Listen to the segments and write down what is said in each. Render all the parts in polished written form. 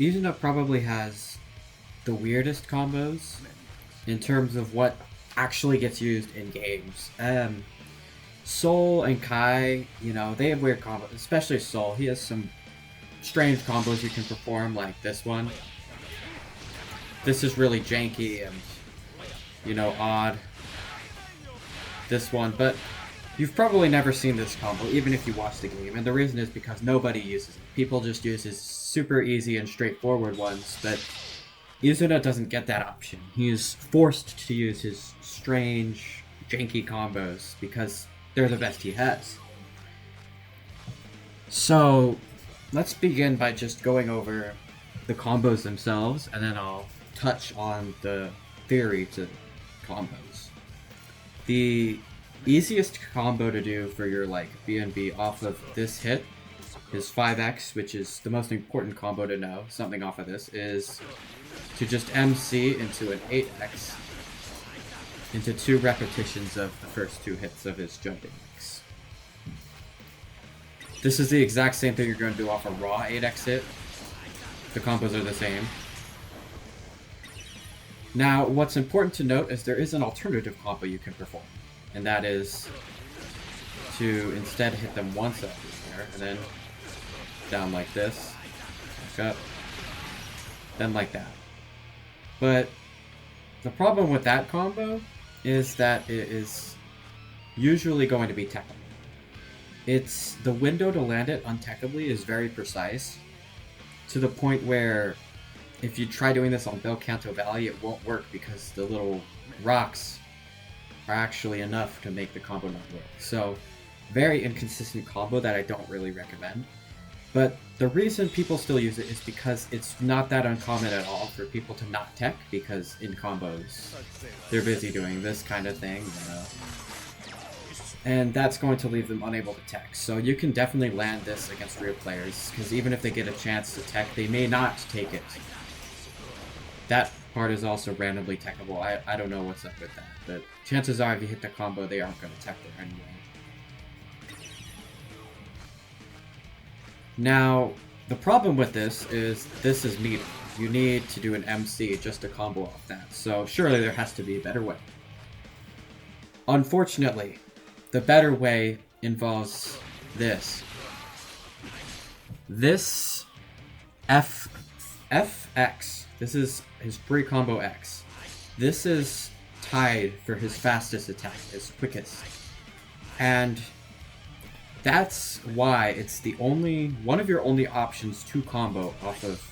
Izuna probably has the weirdest combos in terms of what actually gets used in games. Soul and Kai, you know, they have weird combos, especially Soul. He has some strange combos you can perform, like this one. This is really janky and, you know, odd. This one, but you've probably never seen this combo, even if you watch the game, and the reason is because nobody uses it. People just use his super easy and straightforward ones, but Izuna doesn't get that option. He's forced to use his strange, janky combos because they're the best he has. So, let's begin by just going over the combos themselves, and then I'll touch on the theory to combos. The easiest combo to do for your like BNB off of this hit is 5x, which is the most important combo to know. Something off of this is to just MC into an 8x into 2 repetitions of the first 2 hits of his jumping X. This is the exact same thing you're going to do off a raw 8x hit. The combos are the same. Now, what's important to note is there is an alternative combo you can perform, and that is to instead hit them once up here, and then down like this, back up, then like that. But the problem with that combo is that it is usually going to be techable. It's the window to land it untechable is very precise, to the point where if you try doing this on Belcanto Valley, it won't work because the little rocks are actually enough to make the combo not work. So, very inconsistent combo that I don't really recommend. But the reason people still use it is because it's not that uncommon at all for people to not tech, because in combos, they're busy doing this kind of thing, you know? And that's going to leave them unable to tech. So you can definitely land this against real players, because even if they get a chance to tech, they may not take it. That part is also randomly techable. I don't know what's up with that, but chances are if you hit the combo, they aren't going to tech there anyway. Now, the problem with this is meter. You need to do an MC just to combo off that, so surely there has to be a better way. Unfortunately, the better way involves this. This FX. This is his pre-combo X. This is tied for his fastest attack, his quickest. And that's why it's the only one of your only options to combo off of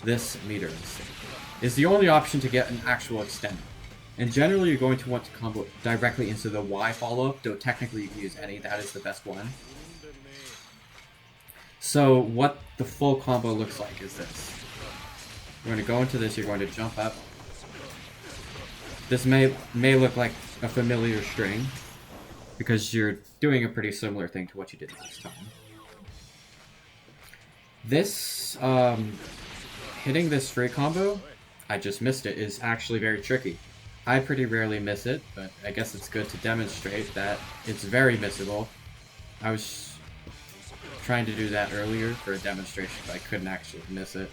this meter. Is the only option to get an actual extender. And generally you're going to want to combo directly into the Y follow-up, though technically you can use any, that is the best one. So what the full combo looks like is this. You're going to go into this, you're going to jump up. This may look like a familiar string, because you're doing a pretty similar thing to what you did last time. This, hitting this free combo, I just missed it, is actually very tricky. I pretty rarely miss it, but I guess it's good to demonstrate that it's very missable. I was trying to do that earlier for a demonstration, but I couldn't actually miss it.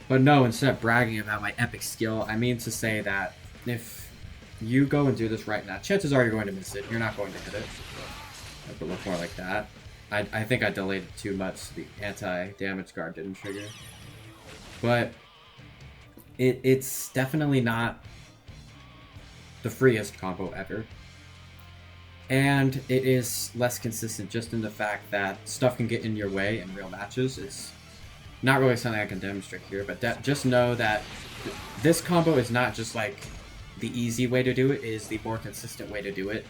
But no, instead of bragging about my epic skill, I mean to say that if you go and do this right now, chances are you're going to miss it. You're not going to hit it. It would look more like that. I think I delayed it too much. The anti-damage guard didn't trigger. But it's definitely not the freest combo ever. And it is less consistent just in the fact that stuff can get in your way in real matches. It's not really something I can demonstrate here, but just know that this combo is not just like the easy way to do it, it is the more consistent way to do it,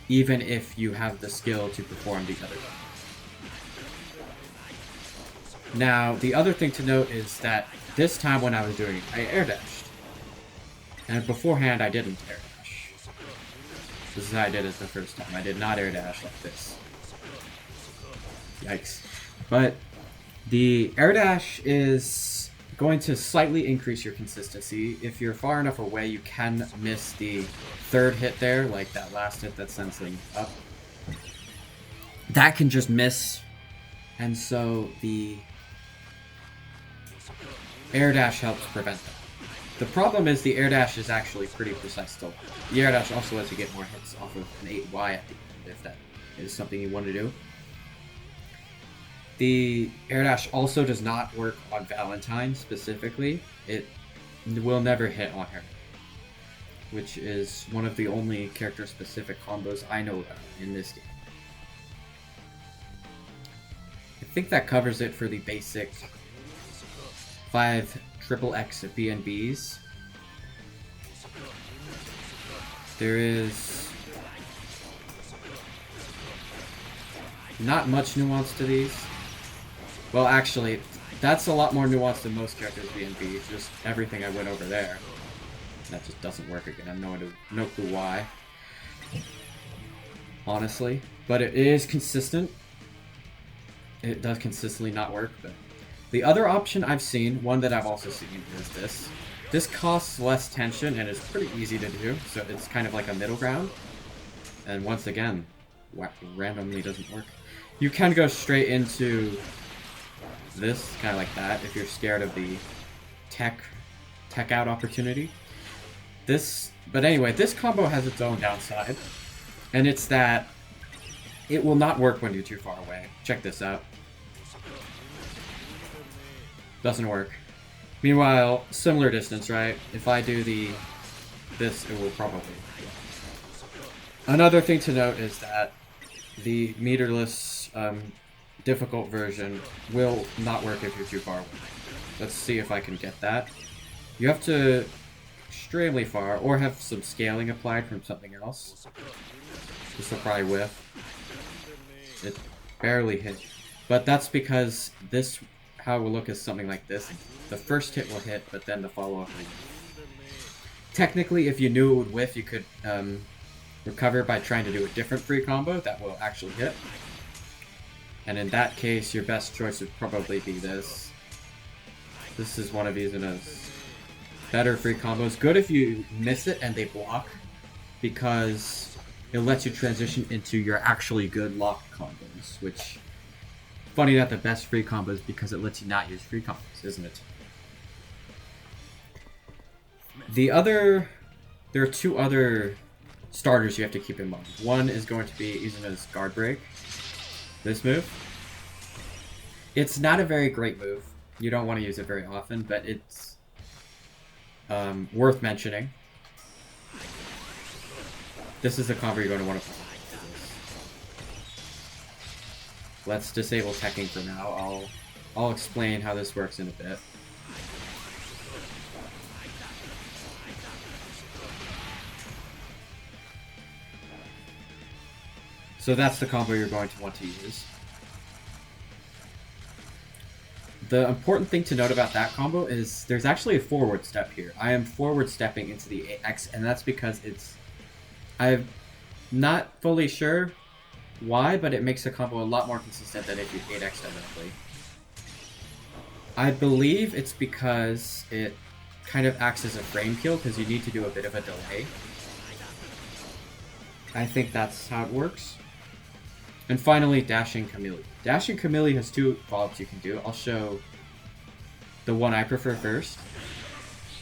even if you have the skill to perform the other one. Now, the other thing to note is that this time when I was doing it, I air dashed. And beforehand, I didn't air dash. This is how I did it the first time. I did not air dash like this. Yikes. But the air dash is going to slightly increase your consistency. If you're far enough away, you can miss the third hit there, like that last hit that sends them up. that can just miss. And so the air dash helps prevent that. The problem is the air dash is actually pretty precise still. The air dash also lets you get more hits off of an 8Y at the end, if that is something you want to do. The air dash also does not work on Valentine specifically. It will never hit on her, which is one of the only character-specific combos I know about in this game. I think that covers it for the basic 5 XXX BNBs. There is not much nuance to these. Well, actually, that's a lot more nuanced than most characters' BNBs. Just everything I went over there. That just doesn't work again. No clue why. Honestly. But it is consistent. It does consistently not work, but the other option I've seen, one that I've also seen, is this. This costs less tension and is pretty easy to do, so it's kind of like a middle ground. And once again, randomly doesn't work. You can go straight into this, kind of like that, if you're scared of the tech out opportunity. But anyway, this combo has its own downside, and it's that it will not work when you're too far away. Check this out. Doesn't work. Meanwhile, similar distance, right? If I do this, it will probably. Another thing to note is that the meterless difficult version will not work if you're too far away. Let's see if I can get that. You have to extremely far, or have some scaling applied from something else. This will probably whiff. It barely hit. But that's because this, how it will look is something like this. The first hit will hit, but then the follow-up will whiff. Technically, if you knew it would whiff, you could recover by trying to do a different free combo that will actually hit. And in that case, your best choice would probably be this. This is one of Izuna's better free combos. Good if you miss it and they block, because it lets you transition into your actually good lock combos, which, funny that the best free combos because it lets you not use free combos, isn't it? There are 2 other starters you have to keep in mind. One is going to be Izuna's guard break. This move. It's not a very great move. You don't want to use it very often, but it's worth mentioning. This is the combo you're going to want to play. Let's disable teching for now. I'll explain how this works in a bit. So that's the combo you're going to want to use. The important thing to note about that combo is there's actually a forward step here. I am forward stepping into the X, and that's because I'm not fully sure why, but it makes the combo a lot more consistent than if you 8x directly. I believe it's because it kind of acts as a frame kill, because you need to do a bit of a delay. I think that's how it works. And finally, Dashing Chameleon. Dashing Chameleon has 2 follow-ups you can do. I'll show the one I prefer first,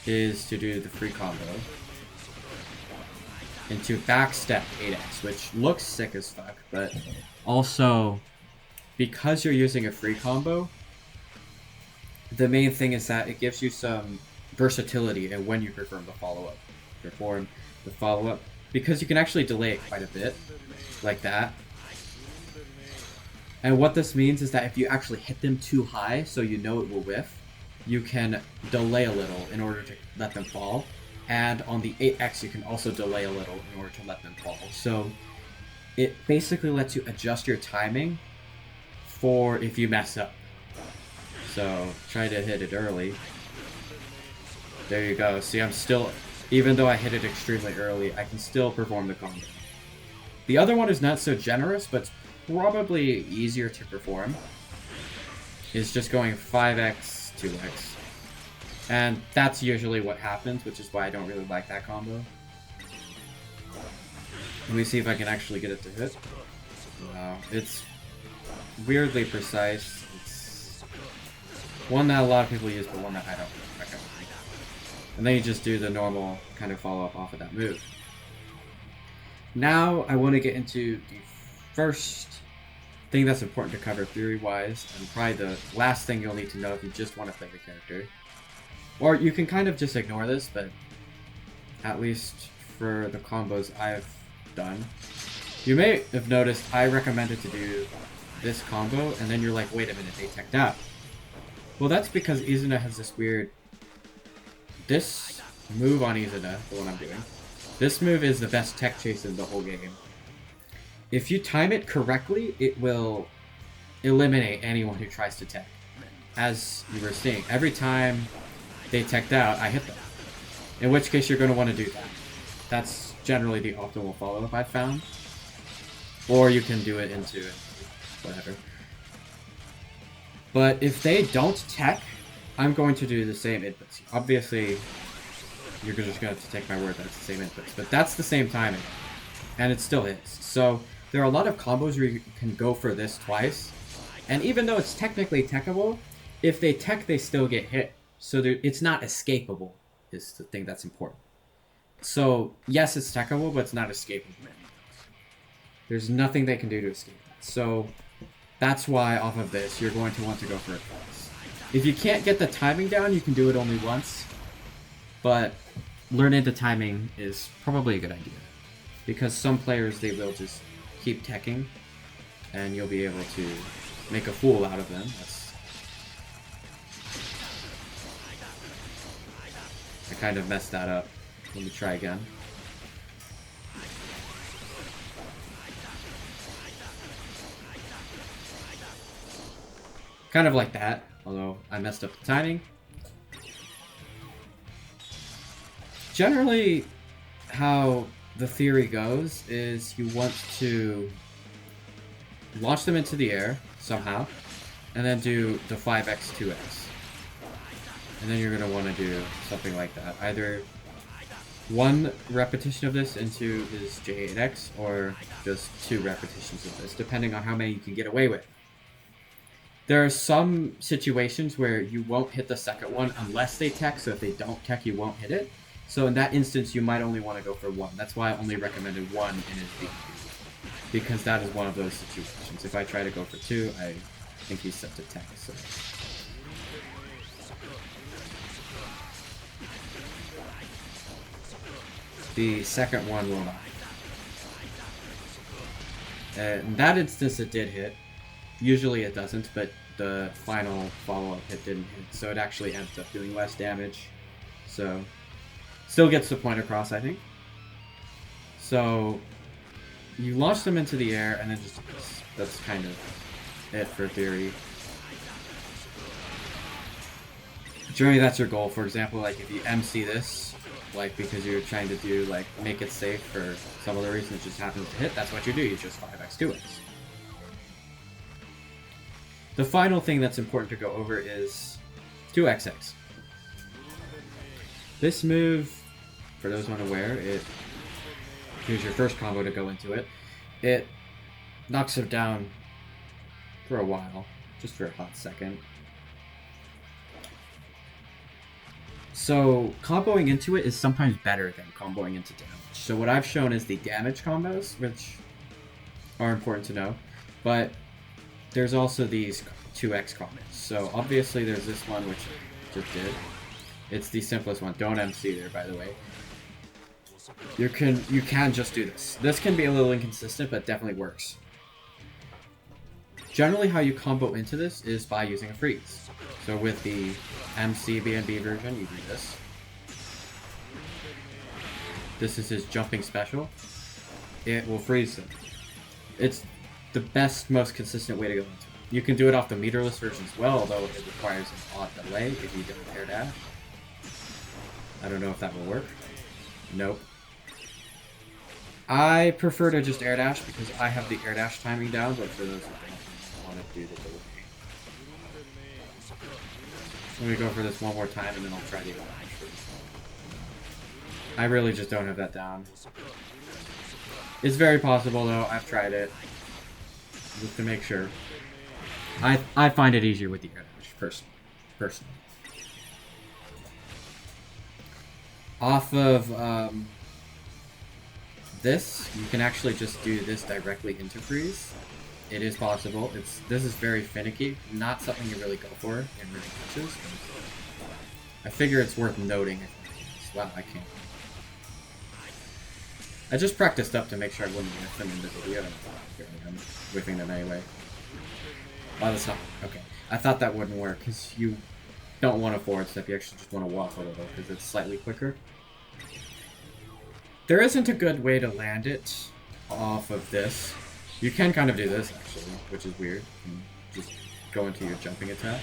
is to do the free combo into backstep 8x, which looks sick as fuck, but also, because you're using a free combo, the main thing is that it gives you some versatility in when you perform the follow-up. Because you can actually delay it quite a bit, like that. And what this means is that if you actually hit them too high, so you know it will whiff, you can delay a little in order to let them fall. And on the 8x, you can also delay a little in order to let them fall. So it basically lets you adjust your timing for if you mess up. So try to hit it early. There you go. See, I'm still, even though I hit it extremely early, I can still perform the combo. The other one is not so generous, but it's probably easier to perform. Is just going 5x, 2x. And that's usually what happens, which is why I don't really like that combo. Let me see if I can actually get it to hit. Wow, it's weirdly precise. It's one that a lot of people use, but one that I don't recommend. And then you just do the normal kind of follow-up off of that move. Now I want to get into the first thing that's important to cover theory-wise, and probably the last thing you'll need to know if you just want to play the character. Or you can kind of just ignore this, but at least for the combos I've done. You may have noticed I recommended to do this combo, and then you're like, wait a minute, they teched out. Well, that's because Izuna has this weird... This move on Izuna, the one I'm doing, this move is the best tech chase in the whole game. If you time it correctly, it will eliminate anyone who tries to tech. As you were seeing, every time they teched out, I hit them. In which case you're going to want to do that. That's generally the optimal follow-up I've found. Or you can do it into whatever. But if they don't tech, I'm going to do the same inputs. Obviously, you're just going to have to take my word that it's the same inputs. But that's the same timing. And it still is. So there are a lot of combos where you can go for this twice. And even though it's technically techable, if they tech, they still get hit. So it's not escapable, is the thing that's important. So, yes, it's techable, but it's not escapable. There's nothing they can do to escape that. So, that's why, off of this, you're going to want to go for it twice. If you can't get the timing down, you can do it only once. But learning the timing is probably a good idea. Because some players, they will just keep teching, and you'll be able to make a fool out of them. I kind of messed that up. Let me try again. Kind of like that, although I messed up the timing. Generally, how the theory goes is you want to launch them into the air somehow, and then do the 5x, 2x. And then you're going to want to do something like that. Either one repetition of this into his J8X, or just 2 repetitions of this, depending on how many you can get away with. There are some situations where you won't hit the second one unless they tech, so if they don't tech, you won't hit it. So in that instance, you might only want to go for 1. That's why I only recommended 1 in his B, because that is one of those situations. If I try to go for 2, I think he's set to tech. So. The second one will not. In that instance, it did hit. Usually it doesn't, but the final follow-up hit didn't hit, so it actually ends up doing less damage. So, still gets the point across, I think. So, you launch them into the air, and then just that's kind of it for theory. Generally, that's your goal. For example, like if you MC this, like because you're trying to do like make it safe for some other reason, it just happens to hit. That's what you do. You just 5x 2x. The final thing that's important to go over is 2xx. This move, for those unaware, here's your first combo to go into it. It knocks him down for a while, just for a hot second. So comboing into it is sometimes better than comboing into damage. So what I've shown is the damage combos, which are important to know, but there's also these 2x combos. So obviously there's this one, which I just did. It's the simplest one. Don't MC there, by the way. You can just do this. This can be a little inconsistent, but definitely works. Generally, how you combo into this is by using a freeze. So with the MC BNB version, you do this. This is his jumping special. It will freeze them. It's the best, most consistent way to go into it. You can do it off the meterless version as well, although it requires an odd delay if you don't air dash. I don't know if that will work. Nope. I prefer to just air dash because I have the air dash timing down, but for those who don't want to do the delay. Let me go for this one more time and then I'll try the other one. I really just don't have that down. It's very possible though, I've tried it. Just to make sure. I find it easier with the air dash, personally. Off of this, you can actually just do this directly into freeze. It is possible. This is very finicky, not something you really go for in really matches. I figure it's worth noting. Wow, I can't. I just practiced up to make sure I wouldn't whiff them in the video, and I'm whiffing them anyway. Oh, that's not... Okay. I thought that wouldn't work, because you don't want a forward step, you actually just want to walk a little, because it's slightly quicker. There isn't a good way to land it off of this. You can kind of do this, actually, which is weird. You can just go into your jumping attack.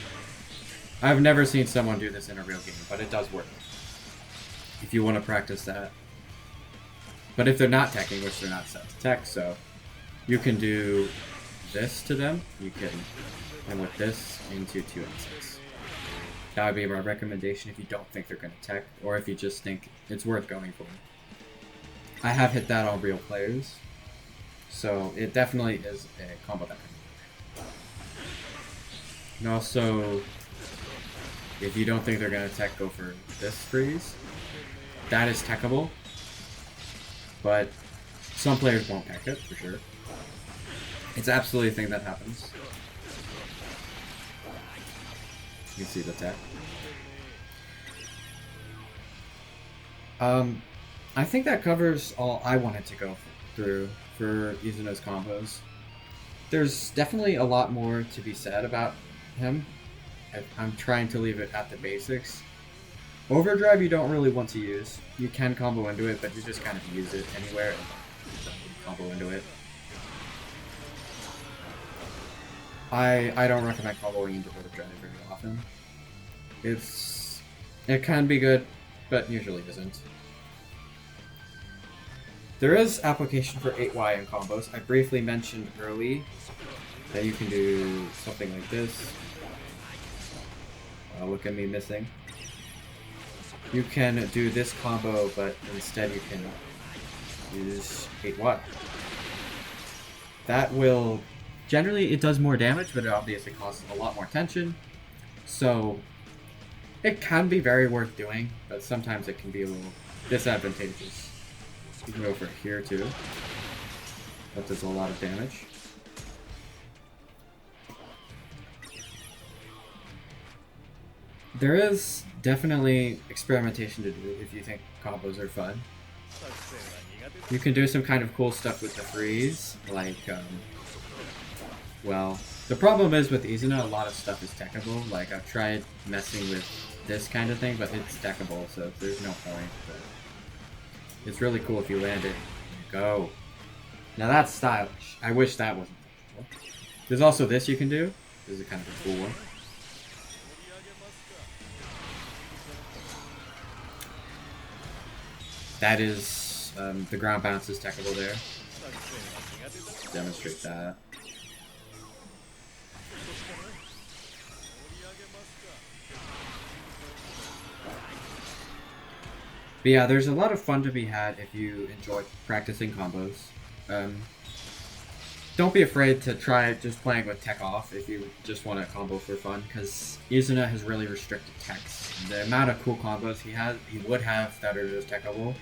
I've never seen someone do this in a real game, but it does work. If you want to practice that. But if they're not teching, which they're not set to tech, so you can do this to them. You can, and with this, into 2 and 6. That would be my recommendation if you don't think they're going to tech, or if you just think it's worth going for. I have hit that on real players, so it definitely is a combo that can work. And also, if you don't think they're going to tech, go for this freeze. That is techable, but some players won't tech it, for sure. It's absolutely a thing that happens. You can see the tech. I think that covers all I wanted to go through for Izuna's combos. There's definitely a lot more to be said about him. I'm trying to leave it at the basics. Overdrive you don't really want to use. You can combo into it, but you just kind of use it anywhere and combo into it. I don't recommend comboing into Overdrive very often. It can be good, but usually isn't. There is application for 8Y in combos. I briefly mentioned early that you can do something like this. Look at me missing. You can do this combo, but instead you can use 8Y. That will... Generally, it does more damage, but it obviously costs a lot more tension. So, it can be very worth doing, but sometimes it can be a little disadvantageous. You can go for it here, too. That does a lot of damage. There is definitely experimentation to do if you think combos are fun. You can do some kind of cool stuff with the freeze, like, well, the problem is with Izuna, a lot of stuff is techable. Like, I've tried messing with this kind of thing, but it's techable, so there's no point. But it's really cool if you land it. Go. Now that's stylish. I wish that wasn't techable. There's also this you can do. This is kind of a cool one. That is, the ground bounce is techable there. Demonstrate that. But yeah, there's a lot of fun to be had if you enjoy practicing combos. Don't be afraid to try just playing with tech off if you just want to combo for fun, because Izuna has really restricted techs. The amount of cool combos he would have that are just techable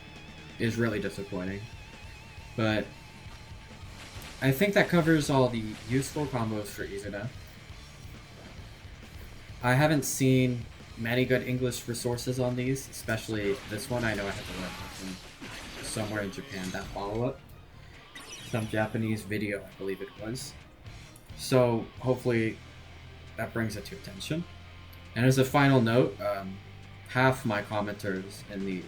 is really disappointing. But I think that covers all the useful combos for Izuna. I haven't seen many good English resources on these, especially this one. I know I had to learn from somewhere in Japan, that follow-up. Some Japanese video, I believe it was. So hopefully that brings it to attention. And as a final note, half my commenters in the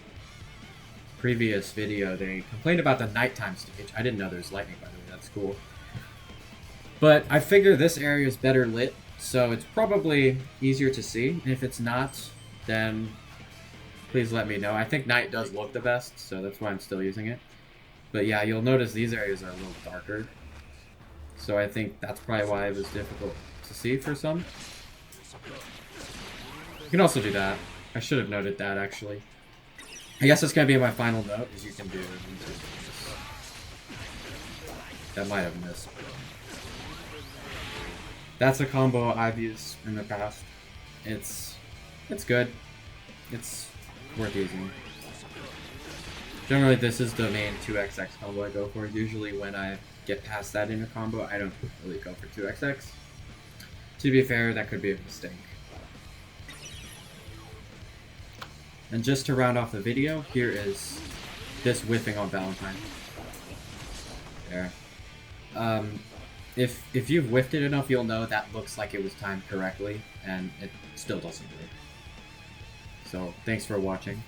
previous video, they complained about the nighttime stage. I didn't know there's lightning, by the way, that's cool. But I figure this area is better lit, so it's probably easier to see. And if it's not, then please let me know. I think night does look the best, so that's why I'm still using it. But yeah, you'll notice these areas are a little darker. So I think that's probably why it was difficult to see for some. You can also do that. I should have noted that, actually. I guess that's going to be my final note, is you can do this. That might have missed. That's a combo I've used in the past. It's good. It's worth using. Generally, this is the main 2XX combo I go for. Usually when I get past that in a combo, I don't really go for 2XX. To be fair, that could be a mistake. And just to round off the video, here is this whiffing on Valentine. There. If you've whiffed it enough, you'll know that looks like it was timed correctly, and it still doesn't work. So, thanks for watching.